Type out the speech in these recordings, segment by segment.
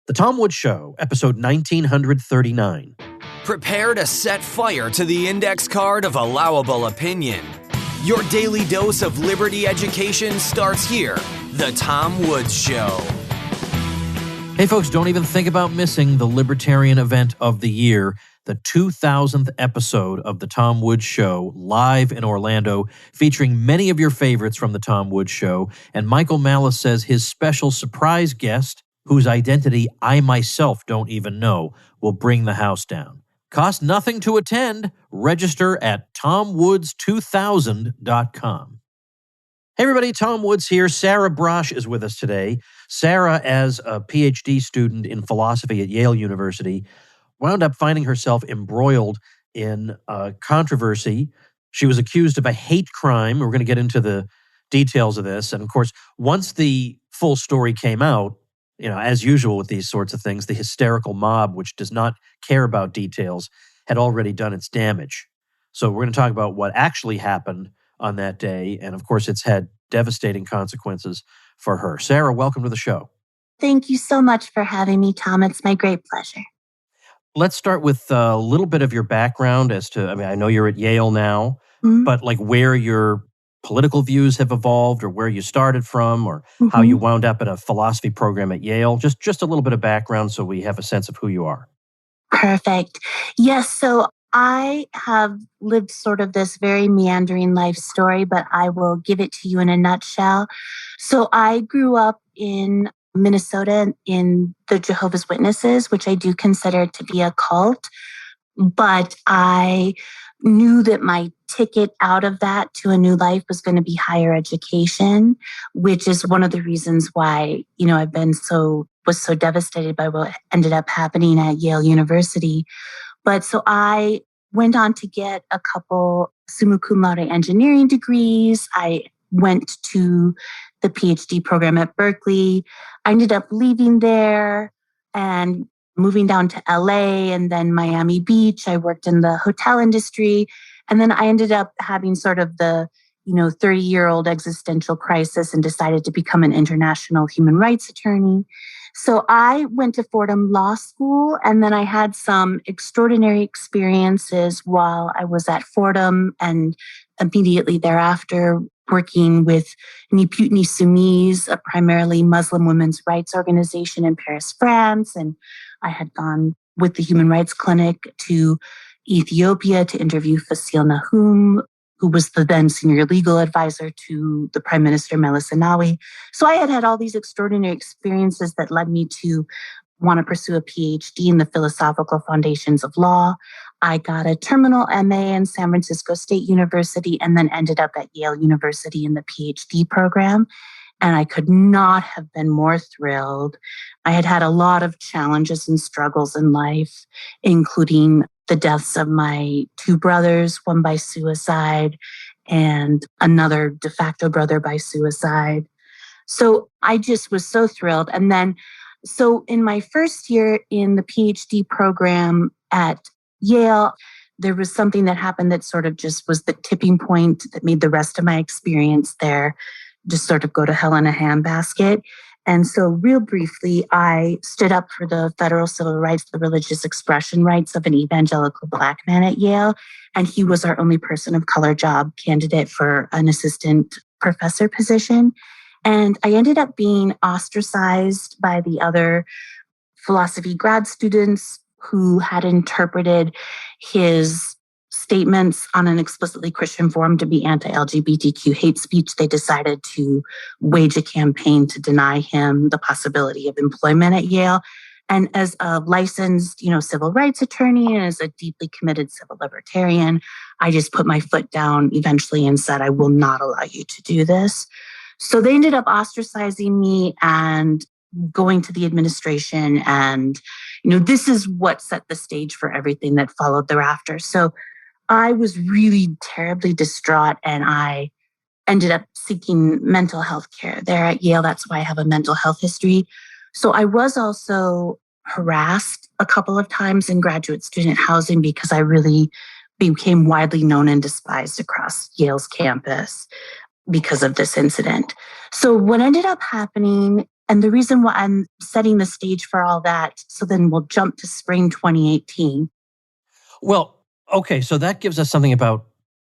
The Tom Woods Show, episode 1939. Prepare to set fire to the index card of allowable opinion. Your daily dose of liberty education starts here. The Tom Woods Show. Hey folks, don't even think about missing the libertarian event of the year, the 2000th episode of The Tom Woods Show, live in Orlando, featuring many of your favorites from The Tom Woods Show. And Michael Malice says his special surprise guest, whose identity I myself don't even know, will bring the house down. Cost nothing to attend. Register at tomwoods2000.com. Hey everybody, Tom Woods here. Sarah Brosh is with us today. Sarah, as a PhD student in philosophy at Yale University, wound up finding herself embroiled in a controversy. She was accused of a hate crime. We're going to get into the details of this. And of course, once the full story came out, as usual with these sorts of things, the hysterical mob, which does not care about details, had already done its damage. So we're going to talk about what actually happened on that day. And of course, it's had devastating consequences for her. Sarah, welcome to the show. Thank you so much for having me, Tom. It's my great pleasure. Let's start with a little bit of your background as to, I know you're at Yale now, but like where your political views have evolved or where you started from or how you wound up in a philosophy program at Yale. Just a little bit of background so we have a sense of who you are. Perfect. Yes, so I have lived sort of this very meandering life story, but I will give it to you in a nutshell. So I grew up in Minnesota in the Jehovah's Witnesses, which I do consider to be a cult, but I knew that my ticket out of that to a new life was going to be higher education, which is one of the reasons why, I've been was so devastated by what ended up happening at Yale University. But so I went on to get a couple summa cum laude engineering degrees. I went to the PhD program at Berkeley. I ended up leaving there and moving down to LA and then Miami Beach. I worked in the hotel industry. And then I ended up having sort of the, 30-year-old existential crisis and decided to become an international human rights attorney. So I went to Fordham Law School, and then I had some extraordinary experiences while I was at Fordham and immediately thereafter working with Ni Put Ni Soumise, a primarily Muslim women's rights organization in Paris, France. And I had gone with the Human Rights Clinic to Ethiopia to interview Fasil Nahum, who was the then senior legal advisor to the Prime Minister Meles Zenawi. So I had all these extraordinary experiences that led me to want to pursue a PhD in the philosophical foundations of law. I got a terminal MA in San Francisco State University and then ended up at Yale University in the PhD program. And I could not have been more thrilled. I had had a lot of challenges and struggles in life, including the deaths of my two brothers, one by suicide and another de facto brother by suicide. So I just was so thrilled. And then, so in my first year in the PhD program at Yale, there was something that happened that sort of just was the tipping point that made the rest of my experience there just sort of go to hell in a handbasket. And so real briefly, I stood up for the federal civil rights, the religious expression rights of an evangelical Black man at Yale. And he was our only person of color job candidate for an assistant professor position. And I ended up being ostracized by the other philosophy grad students who had interpreted his statements on an explicitly Christian forum to be anti-LGBTQ hate speech. They decided to wage a campaign to deny him the possibility of employment at Yale. And as a licensed, civil rights attorney and as a deeply committed civil libertarian, I just put my foot down eventually and said, I will not allow you to do this. So they ended up ostracizing me and going to the administration. And, this is what set the stage for everything that followed thereafter. So I was really terribly distraught and I ended up seeking mental health care there at Yale. That's why I have a mental health history. So I was also harassed a couple of times in graduate student housing because I really became widely known and despised across Yale's campus because of this incident. So what ended up happening And the reason why I'm setting the stage for all that, so then we'll jump to spring 2018. Well, okay, so that gives us something about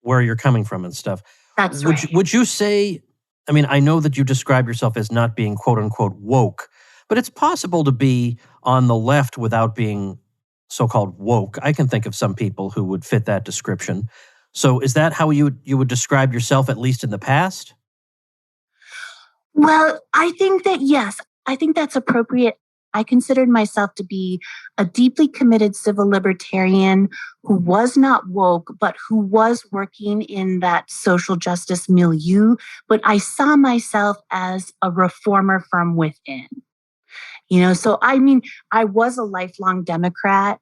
where you're coming from and stuff. That's Would right. would you say, I mean, I know that you describe yourself as not being quote unquote woke, but it's possible to be on the left without being so-called woke. I can think of some people who would fit that description. So is that how you would describe yourself, at least in the past? Well, I think that yes, I think that's appropriate. I considered myself to be a deeply committed civil libertarian who was not woke, but who was working in that social justice milieu. But I saw myself as a reformer from within. So I mean, I was a lifelong Democrat.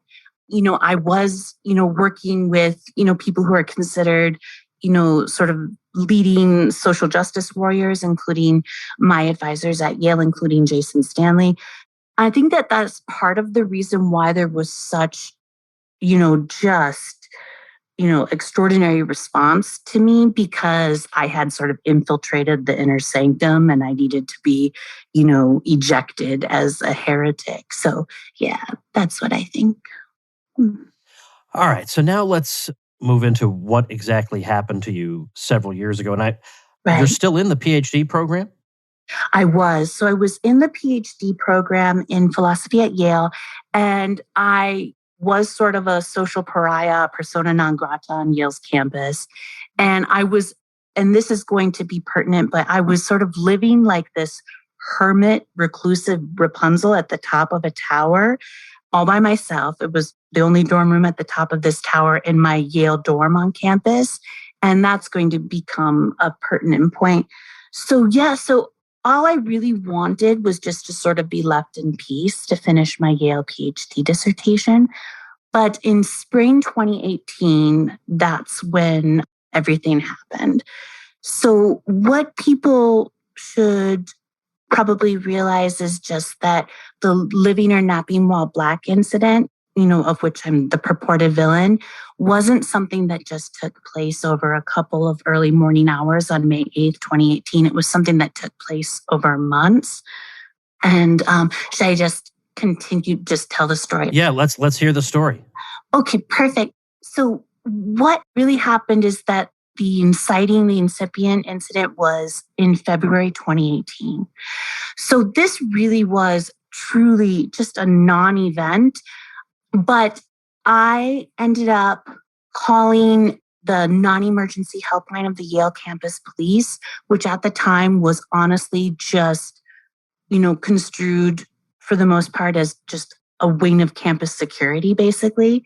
I was, working with, people who are considered, sort of leading social justice warriors, including my advisors at Yale, including Jason Stanley. I think that that's part of the reason why there was such, just, extraordinary response to me, because I had sort of infiltrated the inner sanctum and I needed to be, ejected as a heretic. So, yeah, that's what I think. Mm. All right, so now let's move into what exactly happened to you several years ago. And you're Right. still in the PhD program? I was. So I was in the PhD program in philosophy at Yale, and I was sort of a social pariah, persona non grata on Yale's campus. And and this is going to be pertinent, but I was sort of living like this hermit, reclusive Rapunzel at the top of a tower all by myself. It was the only dorm room at the top of this tower in my Yale dorm on campus. And that's going to become a pertinent point. So, yeah, so all I really wanted was just to sort of be left in peace to finish my Yale PhD dissertation. But in spring 2018, that's when everything happened. So, what people should probably realize is just that the living or napping while Black incident, of which I'm the purported villain, wasn't something that just took place over a couple of early morning hours on May 8th, 2018. It was something that took place over months. And should I just continue, just tell the story? Yeah, let's hear the story. Okay, perfect. So, what really happened is that the inciting, the incipient incident was in February 2018. So, this really was truly just a non event. But I ended up calling the non emergency helpline of the Yale campus police, which at the time was honestly just, construed for the most part as just a wing of campus security, basically.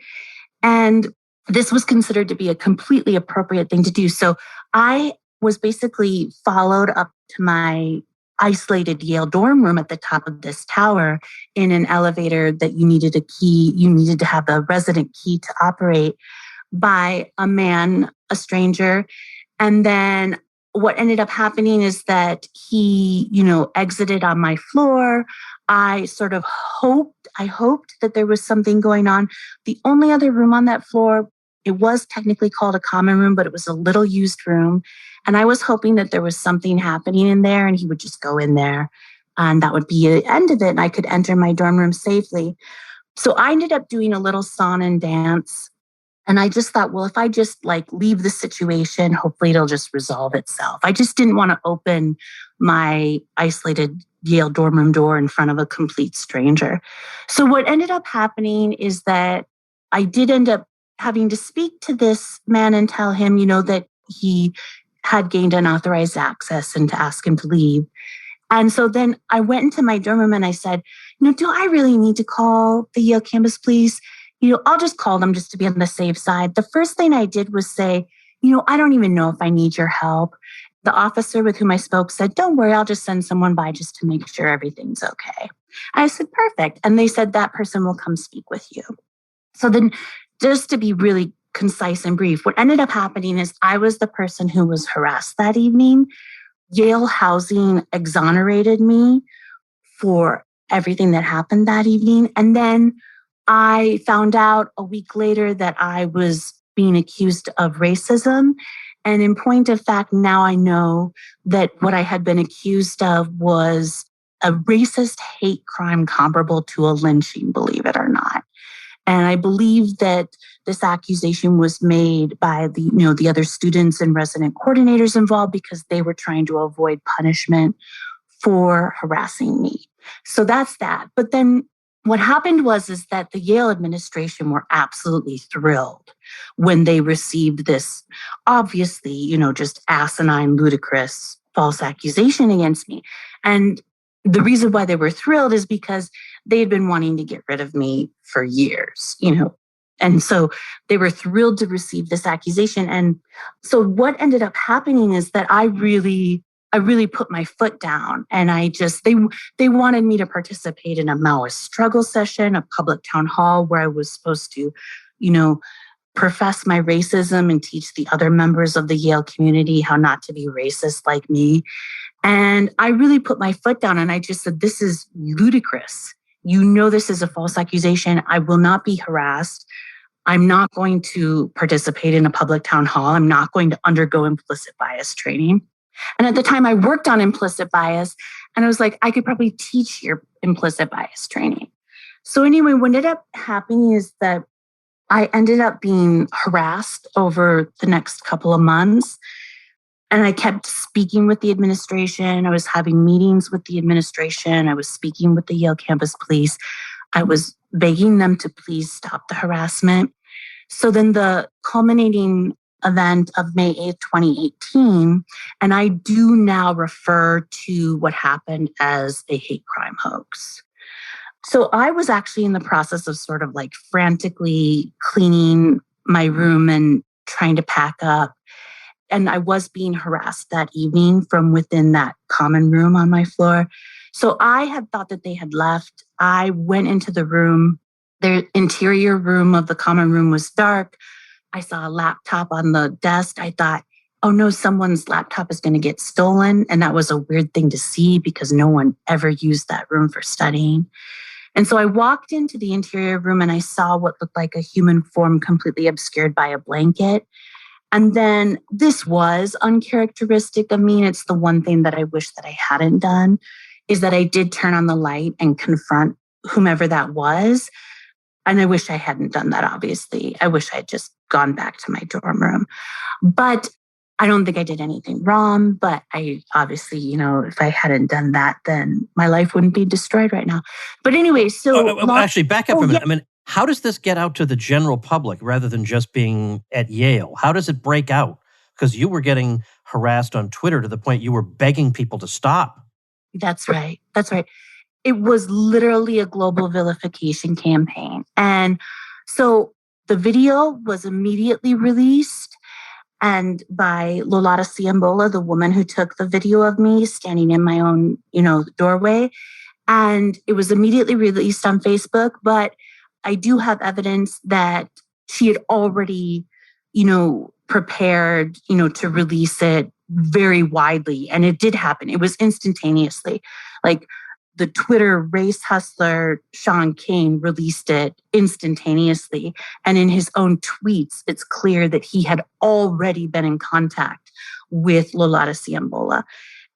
And this was considered to be a completely appropriate thing to do. So I was basically followed up to my isolated Yale dorm room at the top of this tower in an elevator that you needed a key, you needed to have a resident key to operate, by a man, a stranger. And then what ended up happening is that he, exited on my floor. I sort of hoped that there was something going on. The only other room on that floor, it was technically called a common room, but it was a little used room. And I was hoping that there was something happening in there and he would just go in there and that would be the end of it. And I could enter my dorm room safely. So I ended up doing a little song and dance. And I just thought, well, if I just leave the situation, hopefully it'll just resolve itself. I just didn't want to open my isolated Yale dorm room door in front of a complete stranger. So what ended up happening is that I did end up having to speak to this man and tell him, that he had gained unauthorized access and to ask him to leave. And so then I went into my dorm room and I said, do I really need to call the Yale campus police? I'll just call them just to be on the safe side. The first thing I did was say, I don't even know if I need your help. The officer with whom I spoke said, don't worry, I'll just send someone by just to make sure everything's okay. I said, perfect. And they said that person will come speak with you. So then just to be really concise and brief, what ended up happening is I was the person who was harassed that evening. Yale Housing exonerated me for everything that happened that evening. And then I found out a week later that I was being accused of racism. And in point of fact, now I know that what I had been accused of was a racist hate crime comparable to a lynching, believe it or not. And I believe that this accusation was made by the other students and resident coordinators involved because they were trying to avoid punishment for harassing me. So that's that. But then what happened is that the Yale administration were absolutely thrilled when they received this obviously, just asinine, ludicrous false accusation against me. And the reason why they were thrilled is because they had been wanting to get rid of me for years. And so they were thrilled to receive this accusation. And so what ended up happening is that I really put my foot down, and they wanted me to participate in a Maoist struggle session, a public town hall where I was supposed to, profess my racism and teach the other members of the Yale community how not to be racist like me. And I really put my foot down and I just said, this is ludicrous. This is a false accusation. I will not be harassed. I'm not going to participate in a public town hall. I'm not going to undergo implicit bias training. And at the time I worked on implicit bias and I was like, I could probably teach your implicit bias training. So anyway, what ended up happening is that I ended up being harassed over the next couple of months. And I kept speaking with the administration. I was having meetings with the administration. I was speaking with the Yale campus police. I was begging them to please stop the harassment. So then the culminating event of May 8th, 2018, and I do now refer to what happened as a hate crime hoax. So I was actually in the process of sort of like frantically cleaning my room and trying to pack up. And I was being harassed that evening from within that common room on my floor. So I had thought that they had left. I went into the room. The interior room of the common room was dark. I saw a laptop on the desk. I thought, oh no, someone's laptop is going to get stolen. And that was a weird thing to see because no one ever used that room for studying. And so I walked into the interior room and I saw what looked like a human form completely obscured by a blanket. And then this was uncharacteristic of me. And it's the one thing that I wish that I hadn't done is that I did turn on the light and confront whomever that was. And I wish I hadn't done that, obviously. I wish I had just gone back to my dorm room. But I don't think I did anything wrong. But I obviously, if I hadn't done that, then my life wouldn't be destroyed right now. But anyway, so... Actually, back up a minute. Yeah. I mean, how does this get out to the general public rather than just being at Yale? How does it break out? Because you were getting harassed on Twitter to the point you were begging people to stop. That's right. It was literally a global vilification campaign. And so the video was immediately released and by Lolata Siambola, the woman who took the video of me standing in my own, doorway. And it was immediately released on Facebook, but I do have evidence that she had already, prepared, to release it very widely. And it did happen. It was instantaneously. Like the Twitter race hustler, Sean Kane, released it instantaneously. And in his own tweets, it's clear that he had already been in contact with Lolata Siambola.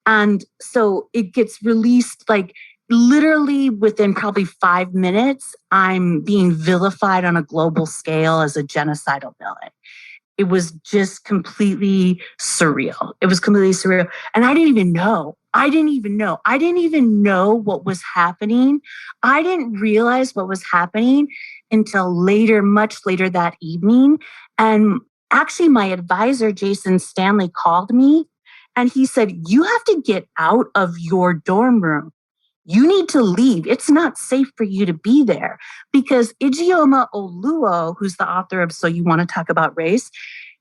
And so it gets released like literally within probably 5 minutes, I'm being vilified on a global scale as a genocidal villain. It was just completely surreal. And I didn't even know. I didn't even know what was happening. I didn't realize what was happening until later, much later that evening. And actually, my advisor, Jason Stanley, called me and he said, you have to get out of your dorm room. You need to leave. It's not safe for you to be there because Ijeoma Oluo, who's the author of So You Want to Talk About Race,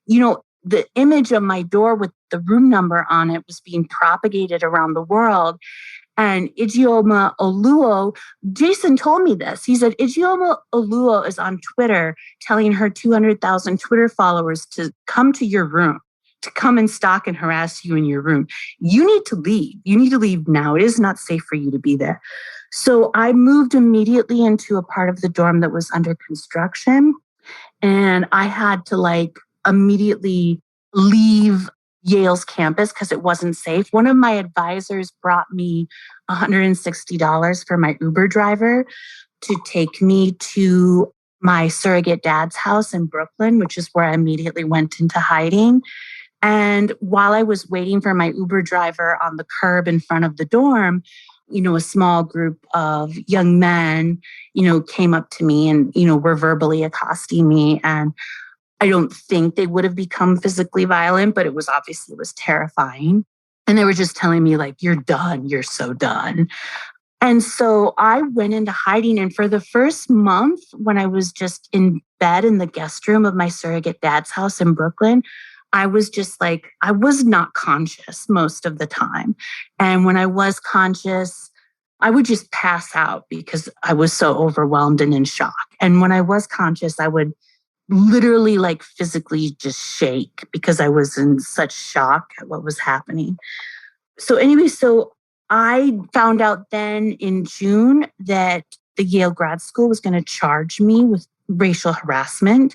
the image of my door with the room number on it was being propagated around the world. And Ijeoma Oluo, Jason told me this. He said, Ijeoma Oluo is on Twitter telling her 200,000 Twitter followers to come to your room, to come and stalk and harass you in your room. You need to leave. You need to leave now. It is not safe for you to be there. So I moved immediately into a part of the dorm that was under construction. And I had to immediately leave Yale's campus because it wasn't safe. One of my advisors brought me $160 for my Uber driver to take me to my surrogate dad's house in Brooklyn, which is where I immediately went into hiding. And while I was waiting for my Uber driver on the curb in front of the dorm, a small group of young men, came up to me and, were verbally accosting me. And I don't think they would have become physically violent, but it was terrifying. And they were just telling me, like, you're done. You're so done. And so I went into hiding. And for the first month, when I was just in bed in the guest room of my surrogate dad's house in Brooklyn, I was just like, I was not conscious most of the time. And when I was conscious, I would just pass out because I was so overwhelmed and in shock. And when I was conscious, I would literally like physically just shake because I was in such shock at what was happening. So anyway, so I found out then in June that the Yale grad school was going to charge me with racial harassment.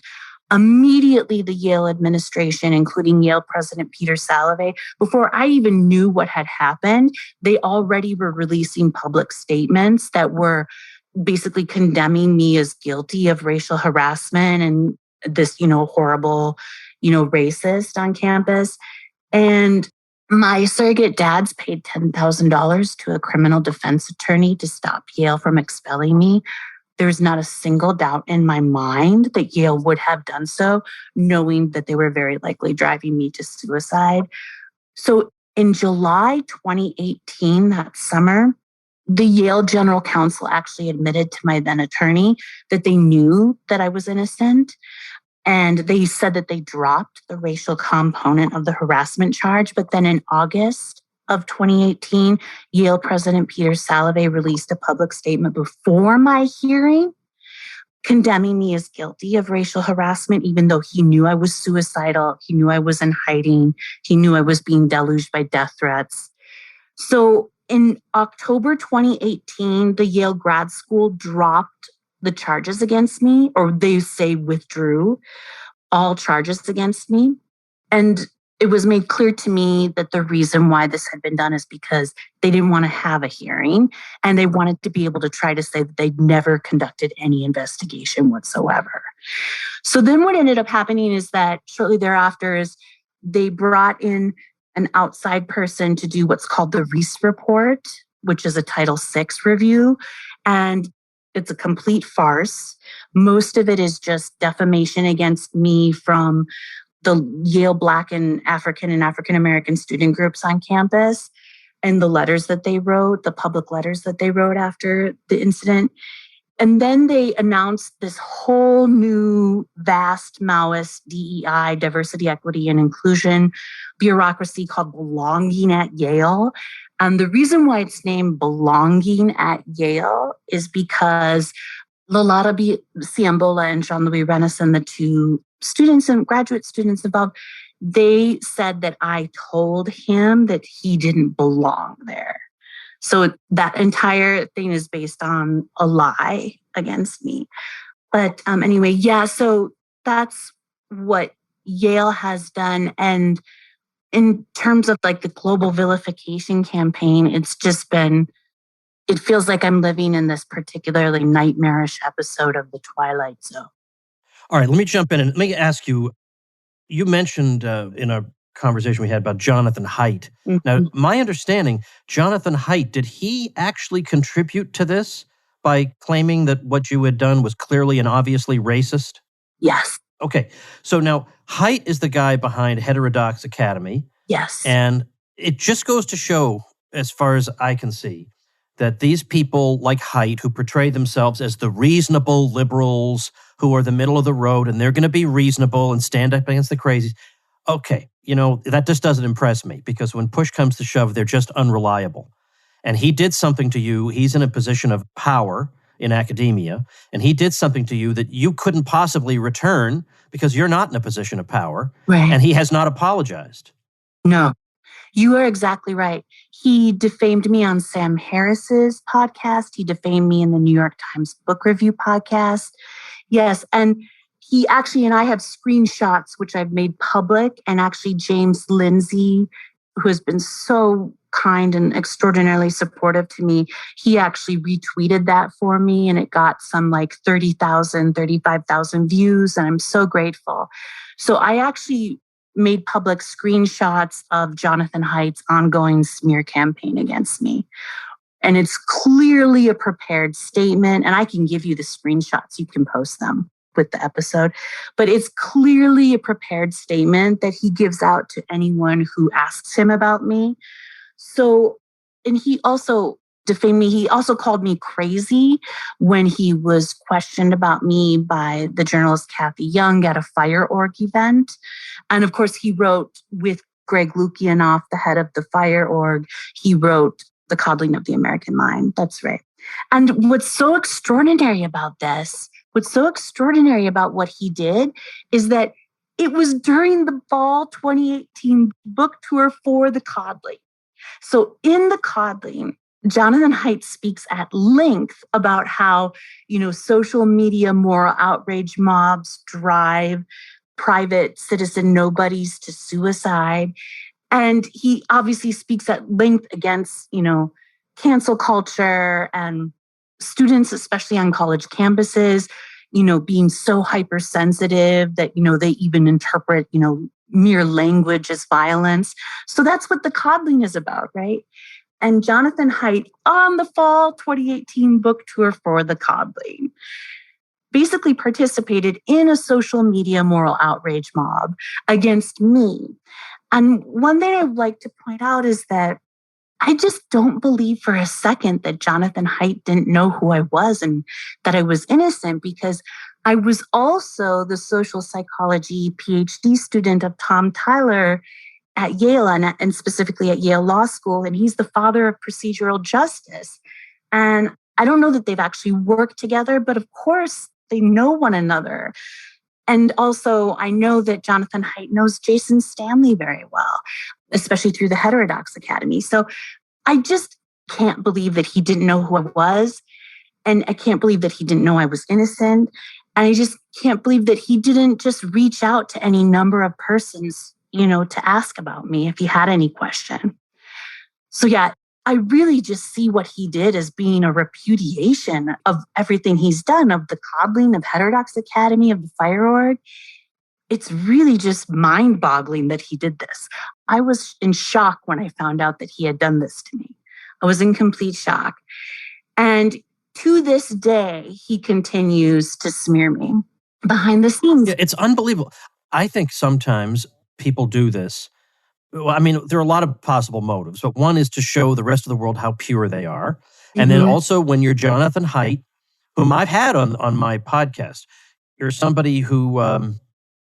Immediately, the Yale administration, including Yale President Peter Salovey, before I even knew what had happened, they already were releasing public statements that were basically condemning me as guilty of racial harassment and this, horrible, racist on campus. And my surrogate dads paid $10,000 to a criminal defense attorney to stop Yale from expelling me. There's not a single doubt in my mind that Yale would have done so, knowing that they were very likely driving me to suicide. So in July 2018, that summer, the Yale General Counsel actually admitted to my then attorney that they knew that I was innocent. And they said that they dropped the racial component of the harassment charge. But then in August of 2018, Yale President Peter Salovey released a public statement before my hearing condemning me as guilty of racial harassment, even though he knew I was suicidal. He knew I was in hiding. He knew I was being deluged by death threats. So in October 2018, the Yale grad school dropped the charges against me, or they say withdrew all charges against me. And it was made clear to me that the reason why this had been done is because they didn't want to have a hearing and they wanted to be able to try to say that they'd never conducted any investigation whatsoever. So then what ended up happening is that shortly thereafter is they brought in an outside person to do what's called the Reese report, which is a Title VI review. And it's a complete farce. Most of it is just defamation against me from the Yale Black and African American student groups on campus and the letters that they wrote, the public letters that they wrote after the incident. And then they announced this whole new vast Maoist DEI, diversity, equity, and inclusion bureaucracy called Belonging at Yale. And the reason why it's named Belonging at Yale is because Lolata Siambola and Jean-Louis Renison, the two students and graduate students involved, they said that I told him that he didn't belong there. So that entire thing is based on a lie against me. But anyway, yeah, so that's what Yale has done. And in terms of like the global vilification campaign, it's just been, it feels like I'm living in this particularly nightmarish episode of The Twilight Zone. All right, let me jump in and let me ask you, you mentioned in a conversation we had about Jonathan Haidt. Mm-hmm. Now, my understanding, Jonathan Haidt, did he actually contribute to this by claiming that what you had done was clearly and obviously racist? Yes. Okay, so now Haidt is the guy behind Heterodox Academy. Yes. And it just goes to show, as far as I can see, that these people like Haidt, who portray themselves as the reasonable liberals who are the middle of the road and they're going to be reasonable and stand up against the crazies. Okay, that just doesn't impress me because when push comes to shove, they're just unreliable. And he did something to you. He's in a position of power in academia, and he did something to you that you couldn't possibly return because you're not in a position of power. Right. And he has not apologized. No, you are exactly right. He defamed me on Sam Harris's podcast. He defamed me in the New York Times book review podcast. Yes. And he actually, and I have screenshots, which I've made public. And actually James Lindsay, who has been so kind and extraordinarily supportive to me. He actually retweeted that for me and it got some like 30,000, 35,000 views. And I'm so grateful. So I actually made public screenshots of Jonathan Haidt's ongoing smear campaign against me. And it's clearly a prepared statement. And I can give you the screenshots. You can post them with the episode. But it's clearly a prepared statement that he gives out to anyone who asks him about me. So, and he also defamed me. He also called me crazy when he was questioned about me by the journalist Kathy Young at a fire org event. And of course, he wrote with Greg Lukianoff, the head of the fire org, he wrote The Coddling of the American Mind. That's right. And what's so extraordinary about this, what's so extraordinary about what he did is that it was during the fall 2018 book tour for The Coddling. So in The Coddling, Jonathan Haidt speaks at length about how, social media moral outrage mobs drive private citizen nobodies to suicide. And he obviously speaks at length against, cancel culture and students, especially on college campuses, being so hypersensitive that, they even interpret, mere language as violence. So that's what The Coddling is about, right? And Jonathan Haidt on the fall 2018 book tour for The Coddling basically participated in a social media moral outrage mob against me. And one thing I would like to point out is that I just don't believe for a second that Jonathan Haidt didn't know who I was and that I was innocent, because I was also the social psychology PhD student of Tom Tyler at Yale and specifically at Yale Law School. And he's the father of procedural justice. And I don't know that they've actually worked together, but of course they know one another. And also, I know that Jonathan Haidt knows Jason Stanley very well, especially through the Heterodox Academy. So I just can't believe that he didn't know who I was. And I can't believe that he didn't know I was innocent. And I just can't believe that he didn't just reach out to any number of persons, to ask about me if he had any question. So yeah, I really just see what he did as being a repudiation of everything he's done, of The Coddling, of Heterodox Academy, of the Fire Org. It's really just mind-boggling that he did this. I was in shock when I found out that he had done this to me. I was in complete shock. And to this day, he continues to smear me behind the scenes. Yeah, it's unbelievable. I think sometimes people do this. Well, I mean, there are a lot of possible motives, but one is to show the rest of the world how pure they are. And then also when you're Jonathan Haidt, whom I've had on my podcast, you're somebody who,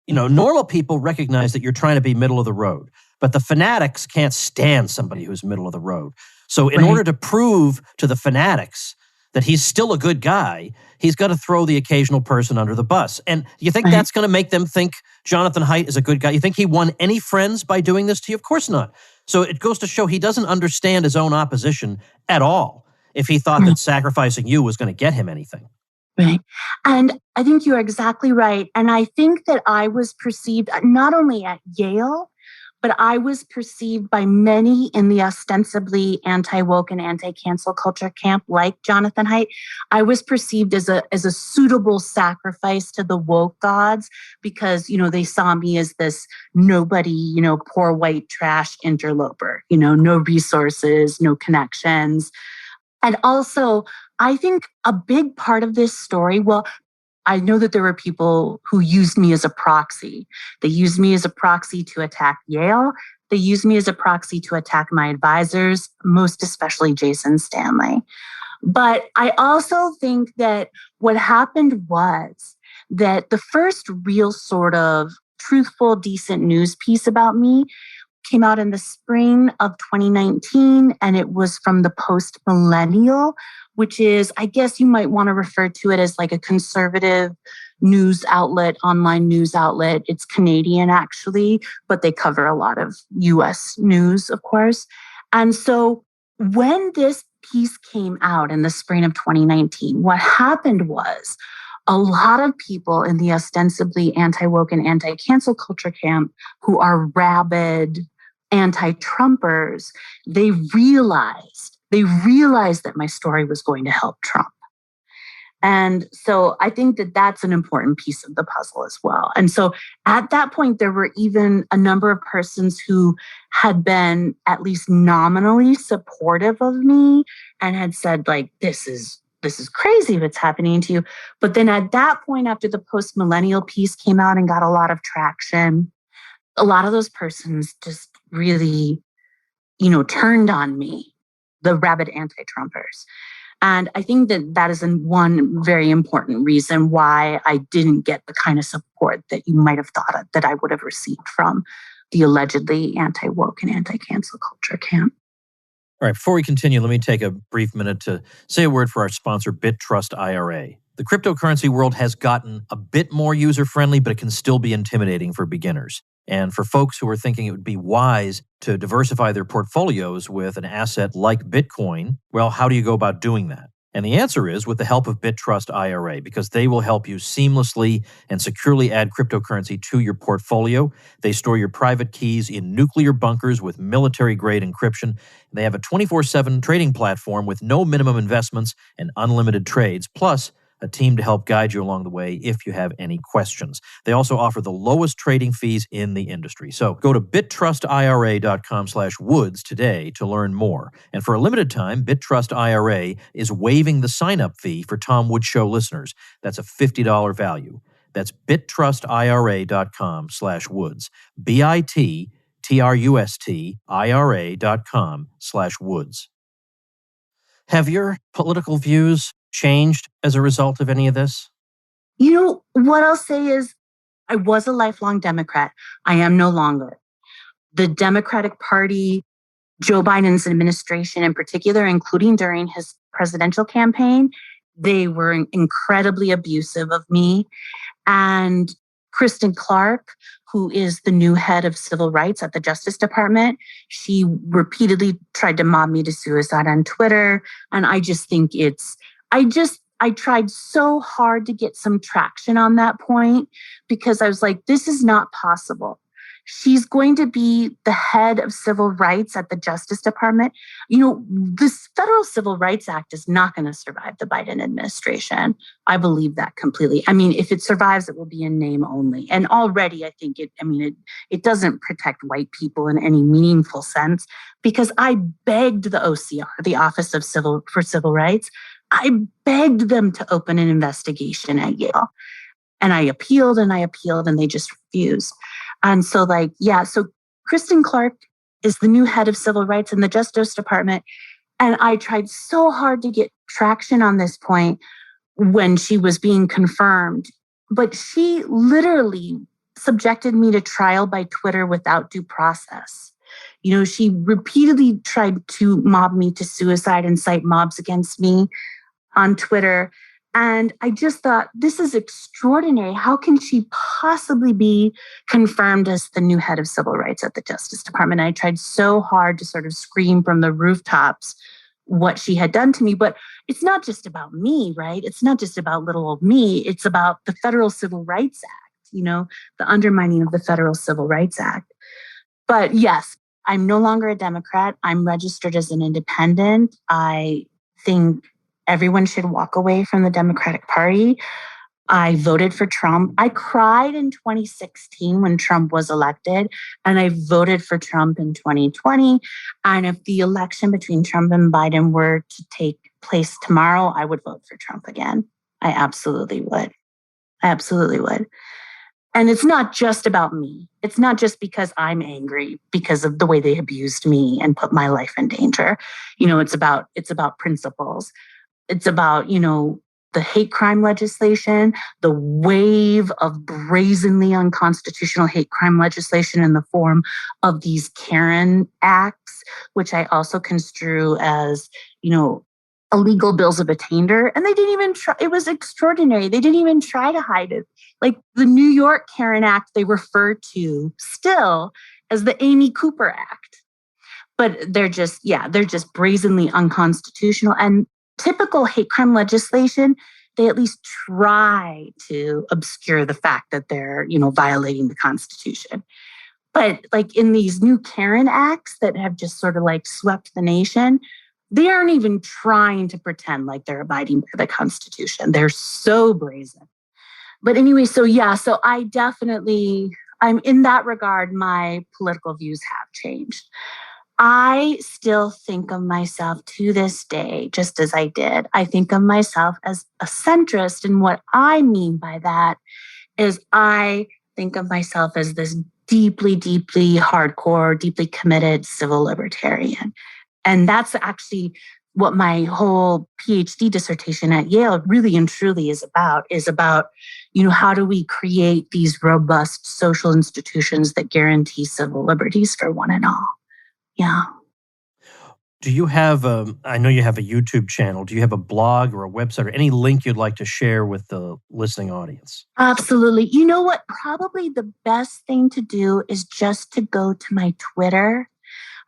normal people recognize that you're trying to be middle of the road, but the fanatics can't stand somebody who's middle of the road. So in order to prove to the fanatics that he's still a good guy, he's got to throw the occasional person under the bus. And you think that's going to make them think Jonathan Haidt is a good guy? You think he won any friends by doing this to you? Of course not. So it goes to show he doesn't understand his own opposition at all if he thought that sacrificing you was going to get him anything. Right. And I think you're exactly right. And I think that I was perceived not only at Yale, but I was perceived by many in the ostensibly anti-woke and anti-cancel culture camp, like Jonathan Haidt. I was perceived as a suitable sacrifice to the woke gods because, they saw me as this nobody, poor white trash interloper, no resources, no connections. And also, I think a big part of this story, I know that there were people who used me as a proxy. They used me as a proxy to attack Yale. They used me as a proxy to attack my advisors, most especially Jason Stanley. But I also think that what happened was that the first real sort of truthful, decent news piece about me came out in the spring of 2019, and it was from the Post Millennial, which is, I guess you might want to refer to it as like a conservative news outlet, online news outlet. It's Canadian, actually, but they cover a lot of US news, of course. And so when this piece came out in the spring of 2019, what happened was a lot of people in the ostensibly anti-woke and anti-cancel culture camp who are rabid anti-Trumpers, they realized that my story was going to help Trump. And so I think that that's an important piece of the puzzle as well. And so at that point, there were even a number of persons who had been at least nominally supportive of me and had said, like, this is crazy what's happening to you. But then at that point, after the post-millennial piece came out and got a lot of traction, a lot of those persons just really, turned on me, the rabid anti-Trumpers. And I think that that is one very important reason why I didn't get the kind of support that you might have thought that I would have received from the allegedly anti-woke and anti-cancel culture camp. All right, before we continue, let me take a brief minute to say a word for our sponsor, BitTrust IRA. The cryptocurrency world has gotten a bit more user-friendly, but it can still be intimidating for beginners. And for folks who are thinking it would be wise to diversify their portfolios with an asset like Bitcoin, well, how do you go about doing that? And the answer is with the help of BitTrust IRA, because they will help you seamlessly and securely add cryptocurrency to your portfolio. They store your private keys in nuclear bunkers with military-grade encryption. They have a 24/7 trading platform with no minimum investments and unlimited trades, plus a team to help guide you along the way if you have any questions. They also offer the lowest trading fees in the industry. So go to bittrustira.com/woods today to learn more. And for a limited time, BitTrust IRA is waiving the sign-up fee for Tom Woods Show listeners. That's a $50 value. That's bittrustira.com/woods. BITTRUSTIRA.com/woods. Have your political views changed as a result of any of this? What I'll say is I was a lifelong Democrat. I am no longer. The Democratic Party, Joe Biden's administration in particular, including during his presidential campaign, they were incredibly abusive of me. And Kristen Clark, who is the new head of civil rights at the Justice Department, she repeatedly tried to mob me to suicide on Twitter. And I just think I tried so hard to get some traction on that point because I was like, this is not possible. She's going to be the head of civil rights at the Justice Department. This Federal Civil Rights Act is not going to survive the Biden administration. I believe that completely. I mean, if it survives, it will be in name only. And already, I think it doesn't protect white people in any meaningful sense because I begged the OCR, the Office of Civil Rights. I begged them to open an investigation at Yale. And I appealed and they just refused. And so so Kristen Clark is the new head of civil rights in the Justice Department. And I tried so hard to get traction on this point when she was being confirmed. But she literally subjected me to trial by Twitter without due process. She repeatedly tried to mob me to suicide and cite mobs against me on Twitter. And I just thought, this is extraordinary. How can she possibly be confirmed as the new head of civil rights at the Justice Department? And I tried so hard to sort of scream from the rooftops what she had done to me. But it's not just about me, right? It's not just about little old me. It's about the Federal Civil Rights Act, the undermining of the Federal Civil Rights Act. But yes, I'm no longer a Democrat. I'm registered as an independent. I think everyone should walk away from the Democratic Party. I voted for Trump. I cried in 2016 when Trump was elected, and I voted for Trump in 2020. And if the election between Trump and Biden were to take place tomorrow, I would vote for Trump again. I absolutely would. And it's not just about me. It's not just because I'm angry because of the way they abused me and put my life in danger. It's about principles. It's about, the hate crime legislation, the wave of brazenly unconstitutional hate crime legislation in the form of these Karen acts, which I also construe as, illegal bills of attainder. And they didn't even try. It was extraordinary. They didn't even try to hide it. Like the New York Karen Act, they refer to still as the Amy Cooper Act. But they're just brazenly unconstitutional. And typical hate crime legislation, they at least try to obscure the fact that they're, violating the Constitution. But like in these new Karen acts that have just sort of like swept the nation, they aren't even trying to pretend like they're abiding by the Constitution. They're so brazen. But anyway, so yeah, so I'm in that regard, my political views have changed. I still think of myself to this day, just as I did. I think of myself as a centrist. And what I mean by that is I think of myself as this deeply, deeply hardcore, deeply committed civil libertarian. And that's actually what my whole PhD dissertation at Yale really and truly is about, how do we create these robust social institutions that guarantee civil liberties for one and all? Yeah. Do you have I know you have a YouTube channel. Do you have a blog or a website or any link you'd like to share with the listening audience? Absolutely. You know what? Probably the best thing to do is just to go to my Twitter,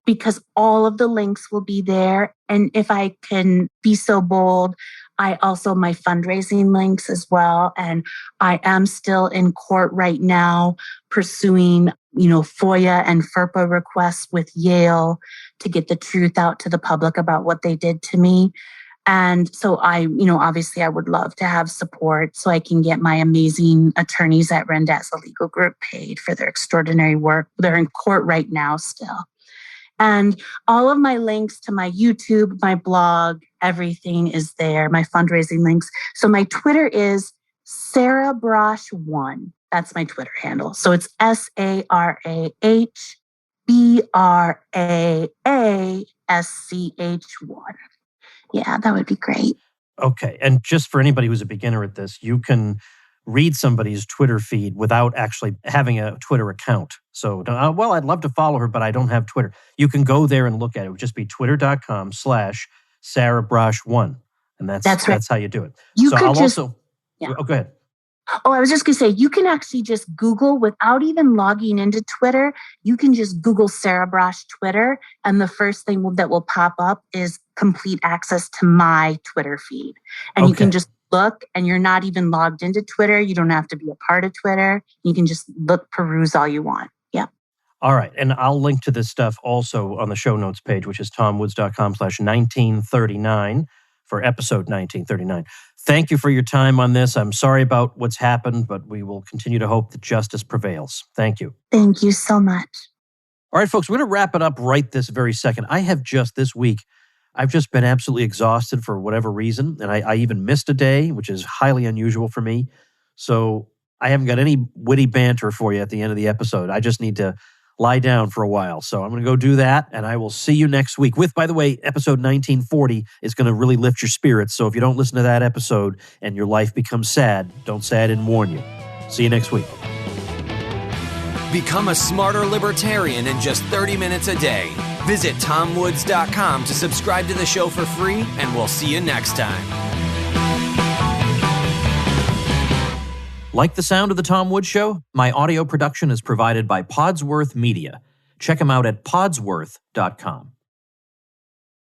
because all of the links will be there. And if I can be so bold, I also my fundraising links as well. And I am still in court right now pursuing, FOIA and FERPA requests with Yale to get the truth out to the public about what they did to me. And so obviously I would love to have support so I can get my amazing attorneys at Rendazza Legal Group paid for their extraordinary work. They're in court right now still. And all of my links to my YouTube, my blog, everything is there, my fundraising links. So my Twitter is Sarah Brosh1. That's my Twitter handle. So it's SarahBrasch1. Yeah, that would be great. Okay. And just for anybody who's a beginner at this, you can read somebody's Twitter feed without actually having a Twitter account. So, I'd love to follow her, but I don't have Twitter. You can go there and look at it. It would just be twitter.com/SarahBrosh1. And that's right. That's how you do it. Yeah. Oh, go ahead. Oh, I was just going to say, you can actually just Google without even logging into Twitter. You can just Google Sarah Brosh Twitter. And the first thing that will pop up is complete access to my Twitter feed. And You can just look, and you're not even logged into Twitter. You don't have to be a part of Twitter. You can just peruse all you want. Yeah. All right. And I'll link to this stuff also on the show notes page, which is tomwoods.com/1939 for episode 1939. Thank you for your time on this. I'm sorry about what's happened, but we will continue to hope that justice prevails. Thank you. Thank you so much. All right, folks, we're going to wrap it up right this very second. This week, I've just been absolutely exhausted for whatever reason, and I even missed a day, which is highly unusual for me. So I haven't got any witty banter for you at the end of the episode. I just need to lie down for a while. So I'm going to go do that, and I will see you next week with, by the way, episode 1940 is going to really lift your spirits. So if you don't listen to that episode and your life becomes sad, don't say I didn't warn you. See you next week. Become a smarter libertarian in just 30 minutes a day. Visit tomwoods.com to subscribe to the show for free, and we'll see you next time. Like the sound of The Tom Woods Show? My audio production is provided by Podsworth Media. Check them out at podsworth.com.